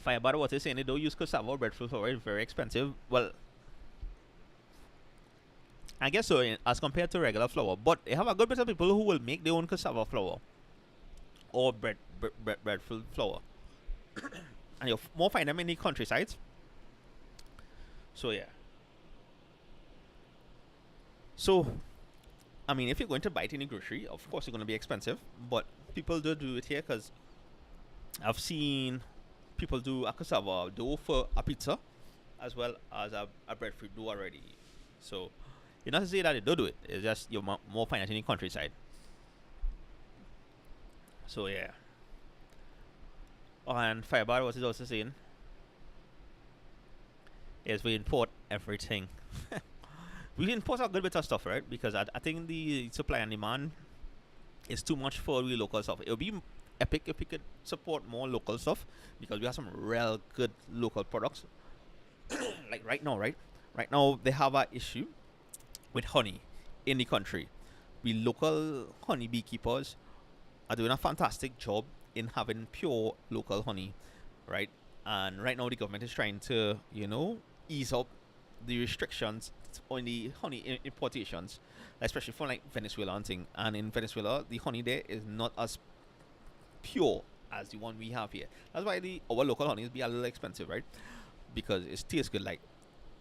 Firebar what is saying they don't use cassava or breadfruit flour. It's very expensive. Well, I guess so as compared to regular flour, but they have a good bit of people who will make their own cassava flour or breadfruit flour, and you'll more find them in the countrysides. So yeah. So I mean, if you're going to buy it in a grocery, of course it's going to be expensive, but people do it here because I've seen people do a cassava dough for a pizza as well as a breadfruit dough already. So you're not to say that they don't do it. It's just you're more find it in the countryside. So yeah. Oh, and Firebar was also saying is we import everything. We import a good bit of stuff, right? Because I think the supply and demand is too much for the local stuff. It would be epic if we could support more local stuff because we have some real good local products. Like right now, right? Right now they have an issue with honey in the country. We local honey beekeepers are doing a fantastic job in having pure local honey, right? And right now the government is trying to, ease up the restrictions on the honey importations, especially from like Venezuela and thing. And in Venezuela, the honey there is not as pure as the one we have here. That's why our local honeys be a little expensive, right? Because it tastes good. Like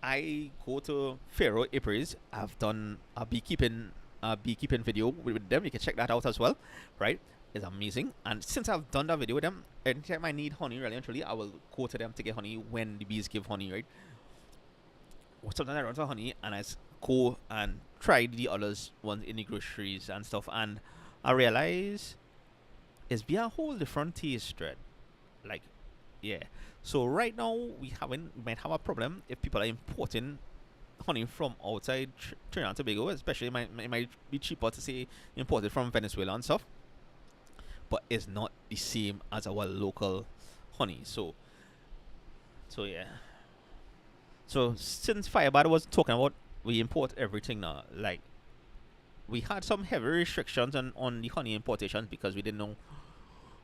I go to Faro Apiaries. I've done a beekeeping video with them. You can check that out as well, right? It's amazing. And since I've done that video with them, anytime I need honey, really and truly, I will go to them to get honey when the bees give honey, right? Sometimes I run for honey and go and try the others ones in the groceries and stuff, and I realize it's be a whole different taste thread. Like, yeah. So right now we might have a problem if people are importing honey from outside Trinidad and Tobago, especially it might be cheaper to say imported from Venezuela and stuff, but it's not the same as our local honey. So yeah. So since Firebad was talking about we import everything now, like we had some heavy restrictions on the honey importations because we didn't know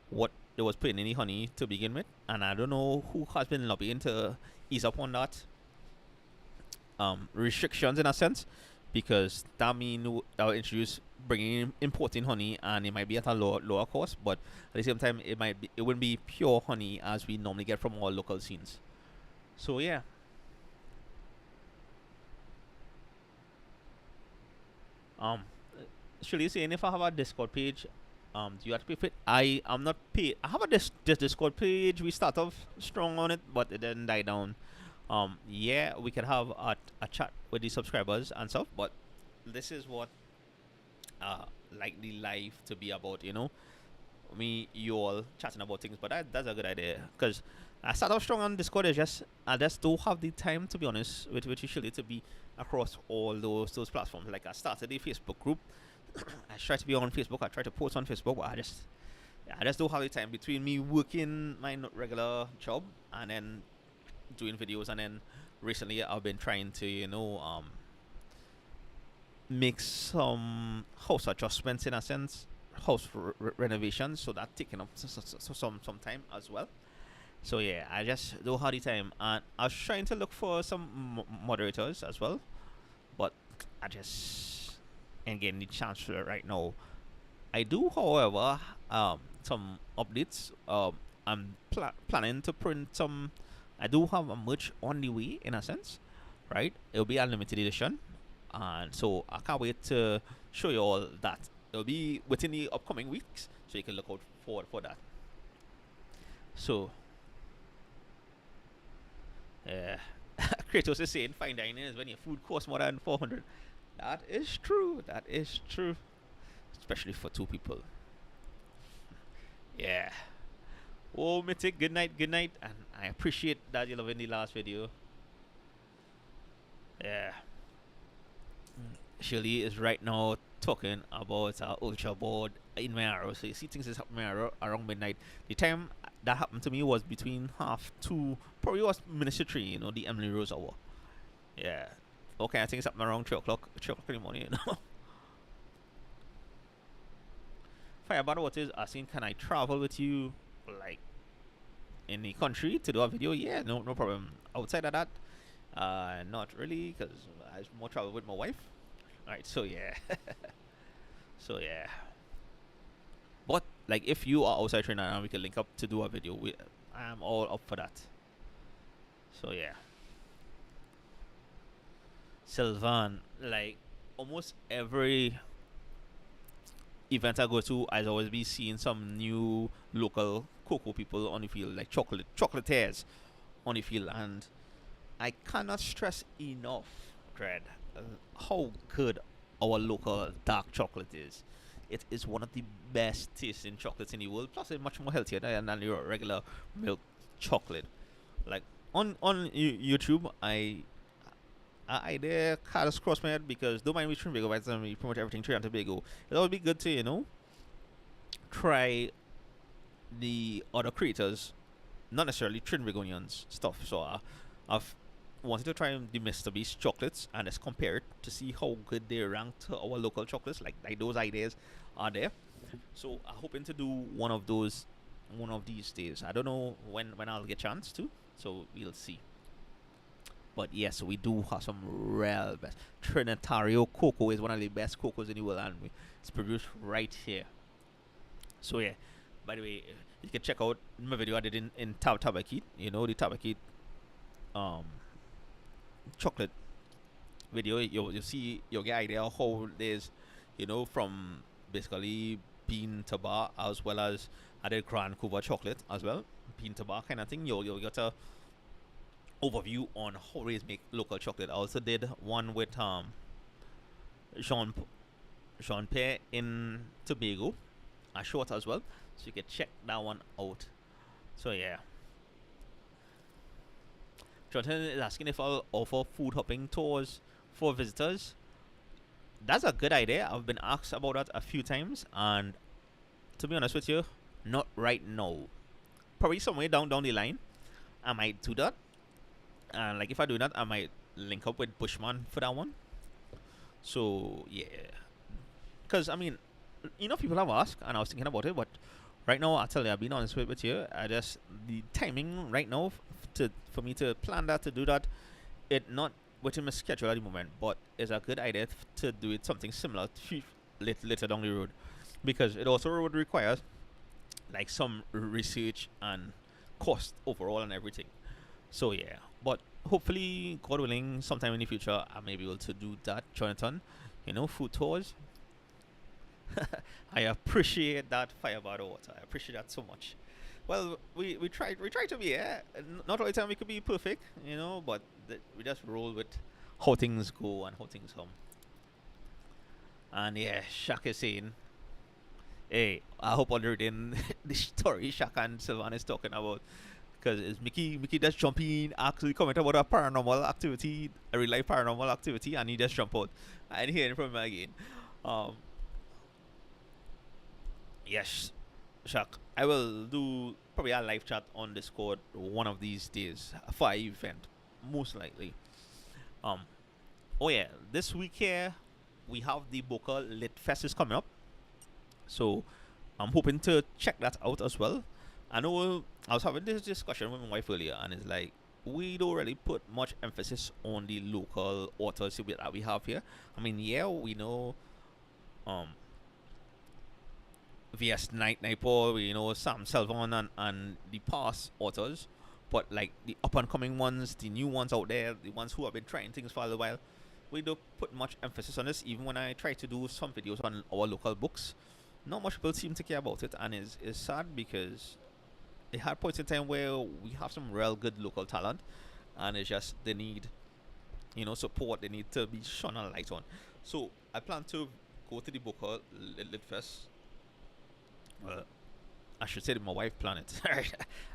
what they was putting in the honey to begin with, and I don't know who has been lobbying to ease up on that restrictions in a sense, because that mean that will introduce bringing in importing honey and it might be at a lower cost, but at the same time it wouldn't be pure honey as we normally get from our local scenes. So yeah. Um, should you saying if I have a Discord page, do you have to pay for it? I'm not paid. I have this Discord page. We start off strong on it, but it didn't die down. Yeah, we could have a chat with the subscribers and stuff, but this is what like the life to be about, me, you all chatting about things. But that's a good idea because I start off strong on Discord. I just don't have the time, to be honest, with usually to be across all those platforms. Like I started a Facebook group. I try to be on Facebook. I try to post on Facebook, but I just don't have the time between me working my regular job and then doing videos. And then recently I've been trying to make some house adjustments in a sense, house renovations. So that taking up some time as well. So yeah, I just don't have the time, and I was trying to look for some moderators as well, but I just ain't getting the chance for it right now. I do, however, some updates. I'm planning to print some. I do have a merch on the way, in a sense, right? It'll be a limited edition, and so I can't wait to show you all that. It'll be within the upcoming weeks, so you can look out forward for that. So yeah. Kratos is saying fine dining is when your food costs more than 400. That is true. That is true. Especially for two people. Yeah. Oh, Mythic, good night, good night. And I appreciate that you loving the last video. Yeah. Shirley is right now talking about ultra board in my arrow. So you see things is happening around midnight. The time that happened to me was between half two, probably was Ministry 3, the Emily Rose hour. Yeah. Okay, I think it's happened around 3 o'clock in the morning, Fireball, what is asking, can I travel with you, like, in the country to do a video? Yeah, no problem. Outside of that, not really, because I more travel with my wife. Alright, so yeah. So yeah. But, like, if you are outside Trinidad and we can link up to do a video, I'm all up for that. So yeah. Sylvan, like, almost every event I go to, I always be seeing some new local cocoa people on the field, like chocolatiers on the field, and I cannot stress enough, Dread, how good our local dark chocolate is. It is one of the best tasting chocolates in the world. Plus, it's much more healthier than your regular milk chocolate. Like on YouTube, I there cards cross my head because don't mind me Trinbago, by the time we promote everything Trinidad and Tobago. It would be good to try the other creators, not necessarily Trinbagonians stuff. So I've wanted to try the Mr. Beast chocolates and let's compare it to see how good they rank to our local chocolates. Like those ideas are there. So I'm hoping to do one of these days. I don't know when I'll get a chance to. So we'll see. But yes, we do have some real best. Trinitario cocoa is one of the best cocoas in the world, and it's produced right here. So yeah. By the way, you can check out my video I did in Tabakit. The Tabakit chocolate video. You see, you'll get idea of how there's, from basically bean to bar, as well as I did Grand Cuba chocolate as well, bean to bar kind of thing. You'll get a overview on how they make local chocolate. I also did one with Jean Pierre in Tobago, a short as well, so you can check that one out. So yeah. Jonathan is asking if I'll offer food hopping tours for visitors. That's a good idea. I've been asked about that a few times, and to be honest with you, not right now. Probably somewhere down the line, I might do that. And like if I do that, I might link up with Bushman for that one. So yeah, because I mean, people have asked, and I was thinking about it, but right now, I tell you, I've been honest with you. The timing right now for me to plan that, to do that, it not within my schedule at the moment, but it's a good idea to do it something similar later down the road, because it also would require like some research and cost overall and everything. So yeah, but hopefully, God willing, sometime in the future, I may be able to do that, Jonathan. Food tours. I appreciate that fireball water. I appreciate that so much. Well, we try to be not all the time we could be perfect, but we just roll with how things go and how things come. And yeah, Shaq is saying, hey, I hope under in the story Shaq and Sylvan is talking about, because it's Mickey just jumping, actually comment about a paranormal activity, a real life paranormal activity, and he just jump out and hearing from him again. Yes, Shaq, I will do probably a live chat on Discord one of these days for an event, most likely. Oh yeah, this week here we have the Boca Lit Fest is coming up, so I'm hoping to check that out as well. I know I was having this discussion with my wife earlier, and it's like we don't really put much emphasis on the local authors that we have here. I mean, yeah, we know VS Nightpaw, we know Sam Selvon and the past authors, but like the up and coming ones, the new ones out there, the ones who have been trying things for a while, we don't put much emphasis on this. Even when I try to do some videos on our local books, not much people seem to care about it, and it's sad because it had points in time where we have some real good local talent, and it's just they need support, they need to be shone a light on. So I plan to go to the Boca Lit Fest. Well, I should say that my wife planned it.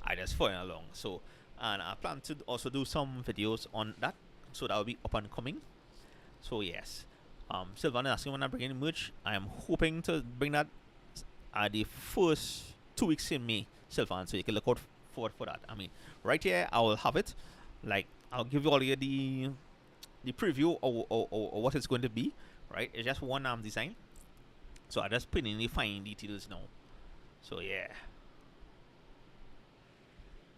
I just following along. So, and I plan to also do some videos on that, so that will be up and coming. So yes, Sylvan is asking when I bring in merch. I am hoping to bring that at the first 2 weeks in May, Sylvan. So you can look out forward for that. I mean, right here I will have it. Like I'll give you all here the preview or what it's going to be. Right, it's just one design. So I just put in the fine details now. So yeah.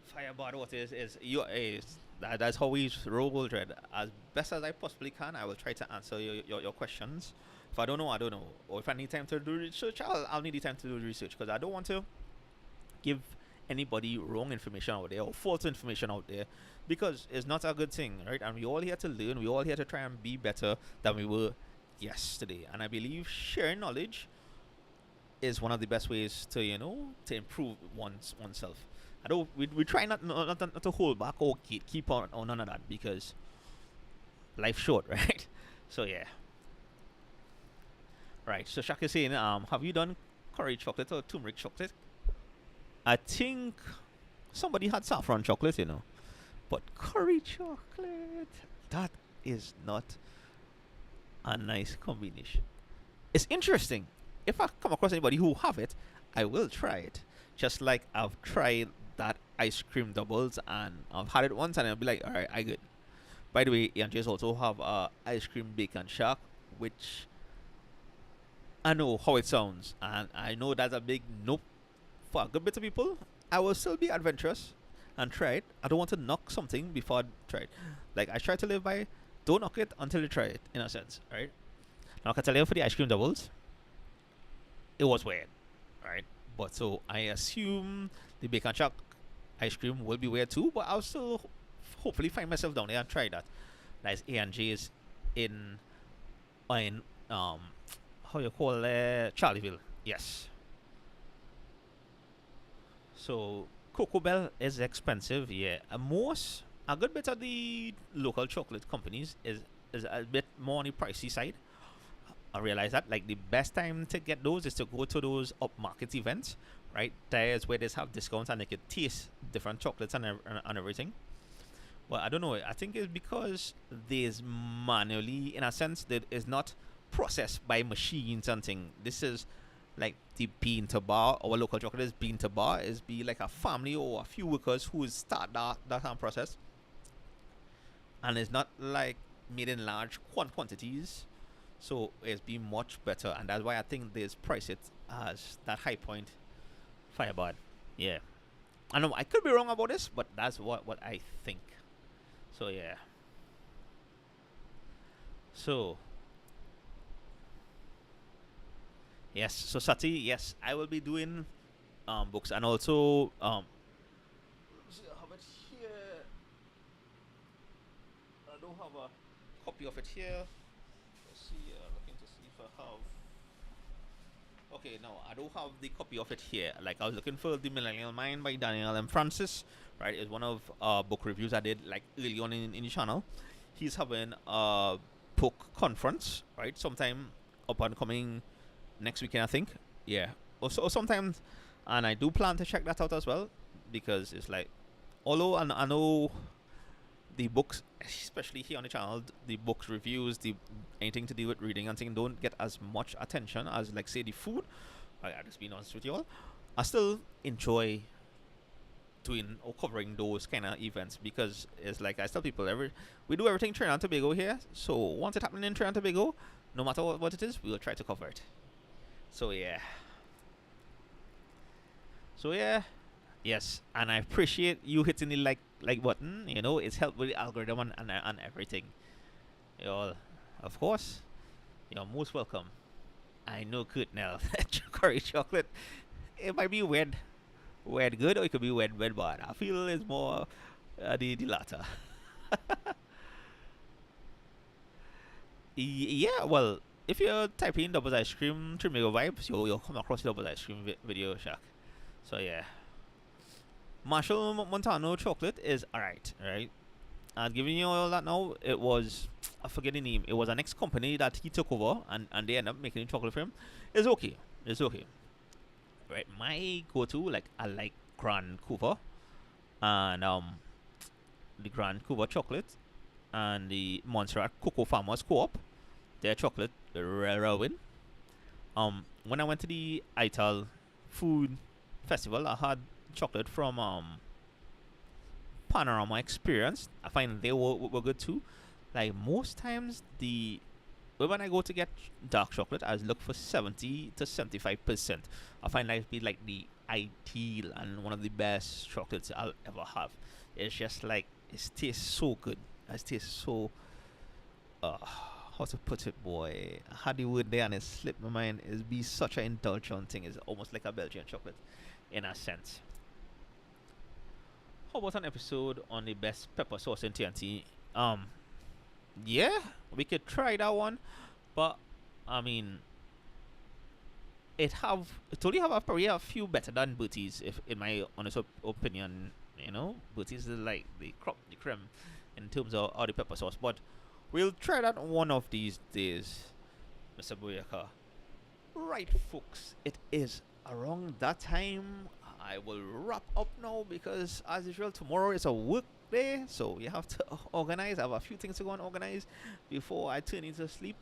Fireball what is you is that's how we roll, Dread. As best as I possibly can, I will try to answer your questions. If I don't know, I don't know. Or if I need time to do research, I'll need the time to do research because I don't want to give anybody wrong information out there or false information out there because it's not a good thing, right? And we're all here to learn. We're all here to try and be better than we were yesterday. And I believe sharing knowledge is one of the best ways to to improve oneself. I don't we try not to hold back or keep on none of that because life's short, right? So yeah. Right. So Shaq is saying, have you done curry chocolate or turmeric chocolate? I think somebody had saffron chocolate, but curry chocolate, that is not a nice combination. It's interesting. If I come across anybody who have it, I will try it. Just like I've tried that ice cream doubles and I've had it once and I'll be like, all right, I good. By the way, Andres also have ice cream bacon shack, which I know how it sounds, and I know that's a big nope for a good bit of people. I will still be adventurous and try it. I don't want to knock something before I try it. Like I try to live by, don't knock it until you try it, in a sense, right? Now I can tell you for the ice cream doubles, it was weird, right? But so I assume the bacon shack ice cream will be weird too, but I'll still hopefully find myself down there and try that. That's A&J's in how you call Charleville. Yes. So Cocoa Bell is expensive, yeah. A good bit of the local chocolate companies is a bit more on the pricey side. I realize that like the best time to get those is to go to those upmarket events, right? There's where they have discounts and they can taste different chocolates and everything. Well, I don't know. I think it's because there's manually, in a sense, that is not processed by machines and thing. This is like the bean to bar. Our local chocolate is bean to bar. Is be like a family or a few workers who start that process, and it's not like made in large quantities. So it's been much better, and that's why I think they price it as that high point Firebird. Yeah, I know I could be wrong about this, but that's what I think. So yeah. So yes, so Sati, yes, I will be doing books and also I have it here. I don't have a copy of it here. Let's see, looking to see if I have. Okay, no, I don't have the copy of it here. Like I was looking for The Millennial Mind by Daniel M. Francis. Right, it's one of book reviews I did like early on in the channel. He's having a book conference, right? Sometime upon coming next weekend, I think. Yeah, or sometimes, and I do plan to check that out as well because it's like, although I know the books, especially here on the channel, the books reviews, the anything to do with reading and things don't get as much attention as like say the food. I just being honest with you all, I still enjoy doing or covering those kind of events because it's like I tell people we do everything Trinidad and Tobago here. So once it happening in Trinidad and Tobago, no matter what it is, we'll try to cover it. So yeah. So yeah. Yes, and I appreciate you hitting the like button. It's helped with the algorithm and everything. Y'all, of course, you're most welcome. I know good now. Curry chocolate, it might be weird good or it could be weird bad. I feel it's more the latter. Yeah, well, if you're typing double ice cream Trinidad vibes, you'll come across the double ice cream video shack. So yeah. Marshall Montano chocolate is alright, right? And giving you all that now, it was, I forget the name, it was an ex-company that he took over and they ended up making chocolate for him. It's okay. Right, my go-to, like, I like Grand Cooper and the Grand Cooper chocolate and the Montserrat Cocoa Farmers Co-op, their chocolate, the rare win. When I went to the ITAL food festival, I had chocolate from Panorama Experience. I find they were good too. Like most times, the when I go to get dark chocolate, I look for 70 to 75%. I find that to be like the ideal and one of the best chocolates I'll ever have. It's just like it tastes so good. It tastes so uh how to put it, boy. I had the word there and it slipped my mind. It's be such an indulgent thing. It's almost like a Belgian chocolate in a sense. How about an episode on the best pepper sauce in TNT? Yeah, we could try that one, but I mean, it only have a, probably a few better than Booties, if in my honest opinion. You know, Booties is like the crop the creme in terms of all the pepper sauce, but we'll try that one of these days, Mr. Boyaka. Right, folks, it is around that time. I will wrap up now because, as usual, tomorrow is a work day, so you have to organize. I have a few things to go and organize before I turn into sleep.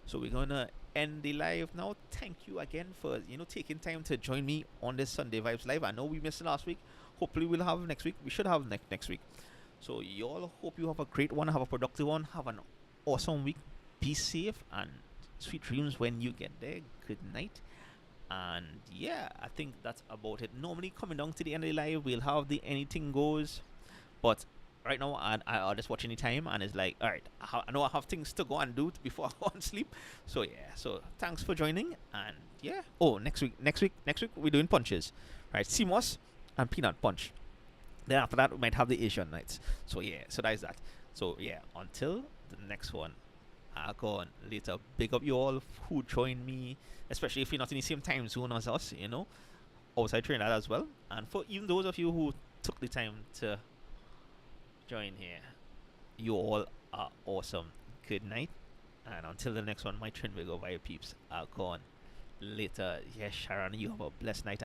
So we're gonna end the live now. Thank you again for taking time to join me on this Sunday Vibes Live. I know we missed last week. Hopefully we'll have next week. We should have next week. So y'all, hope you have a great one. Have a productive one. Have an awesome week. Be safe and sweet dreams when you get there. Good night. And yeah, I think that's about it. Normally, coming down to the end of the live, we'll have the anything goes. But right now, I just watch any time, and it's like, all right, I know I have things to go and do before I go and sleep. So yeah, so thanks for joining, and yeah. Oh, next week we're doing punches, right? CMOS and peanut punch. Then after that, we might have the Asian nights. So yeah, so that is that. So yeah, until the next one. I'll go on later. Big up you all who joined me, especially if you're not in the same time zone as us, outside Trinidad as well. And for even those of you who took the time to join here, you all are awesome. Good night. And until the next one, my Trinbago Vibe peeps, I'll go on later. Yes, Sharon, you have a blessed night.